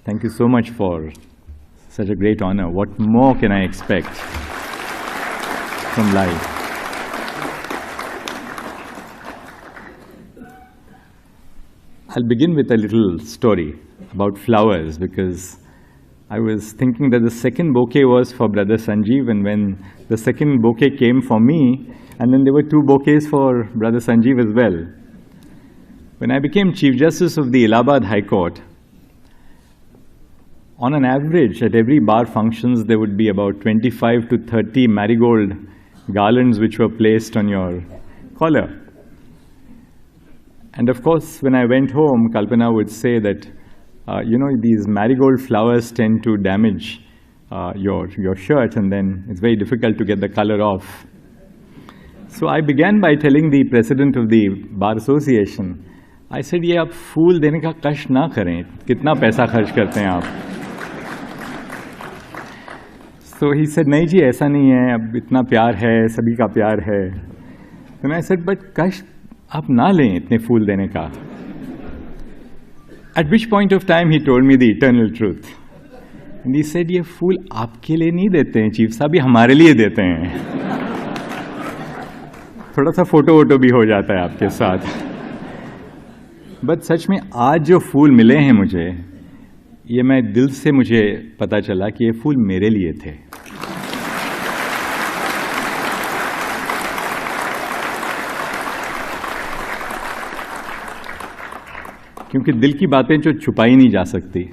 Thank you so much for such a great honor. What more can I expect from life? I'll begin with a little story about flowers, because I was thinking that the second bouquet was for Brother Sanjeev, and when the second bouquet came for me, and then there were two bouquets for Brother Sanjeev as well. When I became Chief Justice of the Allahabad High Court, on an average, at every bar functions, there would be about 25 to 30 marigold garlands which were placed on your collar. And of course, when I went home, Kalpana would say that, these marigold flowers tend to damage your shirt, and then it's very difficult to get the color off. So I began by telling the president of the Bar Association, I said, ये आप फूल देने का कष्ट ना करें, कितना पैसा खर्च करते हैं आप? So he said, नहीं जी, ऐसा नहीं है, अब इतना प्यार है, सभी का प्यार है. Then I said, but कष्ट आप ना लें इतने फूल देने का. At which point of time he told me the eternal truth. And he said, ये फूल आपके लिए नहीं देते हैं चीफ साहब, ये हमारे लिए देते हैं. थोड़ा सा फोटो वोटो भी हो जाता है आपके साथ. बट सच में आज जो फूल मिले हैं मुझे, ये मैं दिल से मुझे पता चला कि ये फूल मेरे लिए थे. क्योंकि दिल की बातें जो छुपाई नहीं जा सकती.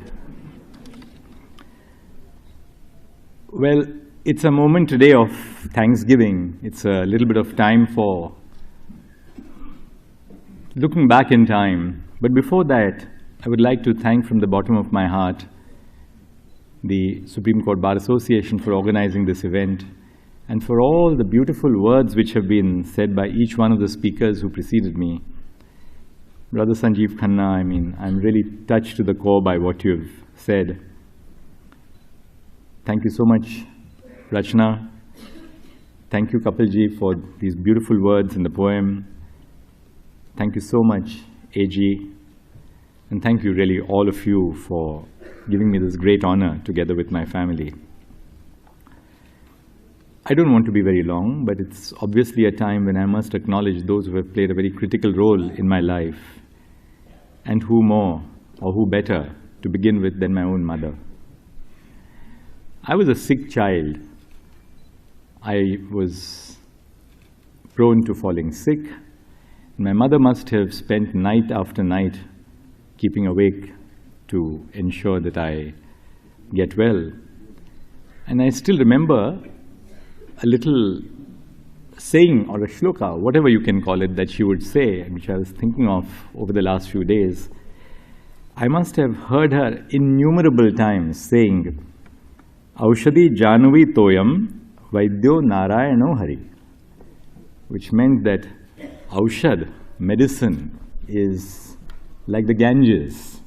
Well, it's a moment today of Thanksgiving. It's a little bit of time for looking back in time. But before that, I would like to thank from the bottom of my heart the Supreme Court Bar Association for organizing this event, and for all the beautiful words which have been said by each one of the speakers who preceded me. Brother Sanjeev Khanna, I'm really touched to the core by what you've said. Thank you so much, Rachna. Thank you, Kapilji, for these beautiful words in the poem. Thank you so much, AG. And thank you, really, all of you, for giving me this great honor together with my family. I don't want to be very long, but it's obviously a time when I must acknowledge those who have played a very critical role in my life, and who more, or who better, to begin with than my own mother. I was a sick child. I was prone to falling sick. My mother must have spent night after night keeping awake to ensure that I get well. And I still remember a little saying, or a shloka, whatever you can call it, that she would say, which I was thinking of over the last few days. I must have heard her innumerable times saying, Aushadhi Janvi Toyam Vaidyo Narayano Hari, which meant that Aushad, medicine, is like the Ganges,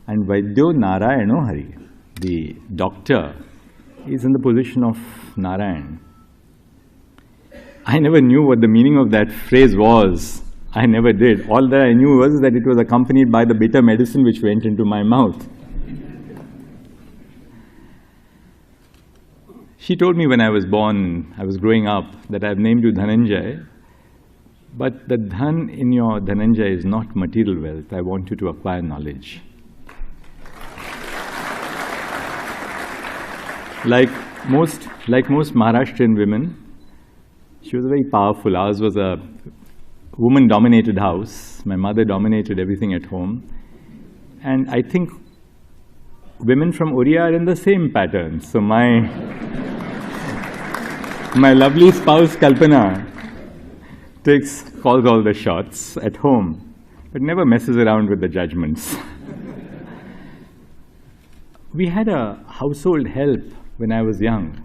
and Vaidyo Narayano Hari, the doctor, is in the position of Narayan. I never knew what the meaning of that phrase was. I never did. All that I knew was that it was accompanied by the bitter medicine which went into my mouth. She told me when I was born, I was growing up, that I've named you Dhananjay. But the dhan in your Dhananjay is not material wealth. I want you to acquire knowledge. Like most Maharashtrian women, she was very powerful. Ours was a woman-dominated house. My mother dominated everything at home. And I think women from Oriya are in the same pattern. So my lovely spouse, Kalpana, calls all the shots at home, but never messes around with the judgments. We had a household help when I was young.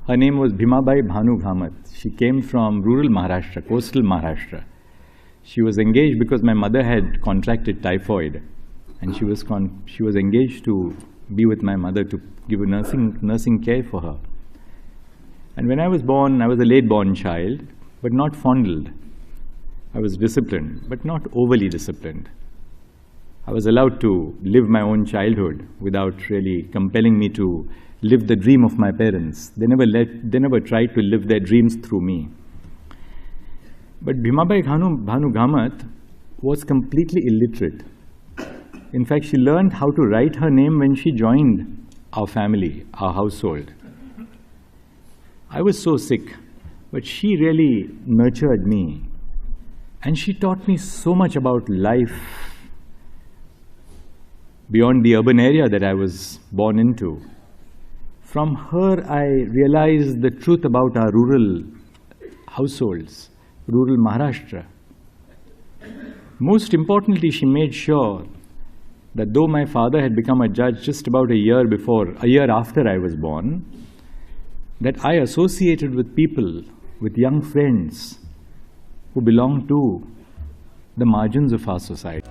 Her name was Bhimabai Bhanu Ghamat. She came from rural Maharashtra, coastal Maharashtra. She was engaged because my mother had contracted typhoid, and she was engaged to be with my mother to give a nursing care for her. And when I was born, I was a late-born child, but not fondled. I was disciplined, but not overly disciplined. I was allowed to live my own childhood without really compelling me to live the dream of my parents. They never tried to live their dreams through me. But Bhimabai Bhanu Kamath was completely illiterate. In fact, she learned how to write her name when she joined our family, our household. I was so sick, but she really nurtured me. And she taught me so much about life beyond the urban area that I was born into. From her, I realized the truth about our rural households, rural Maharashtra. Most importantly, she made sure that though my father had become a judge just about a year after I was born, that I associated with people, with young friends who belonged to the margins of our society.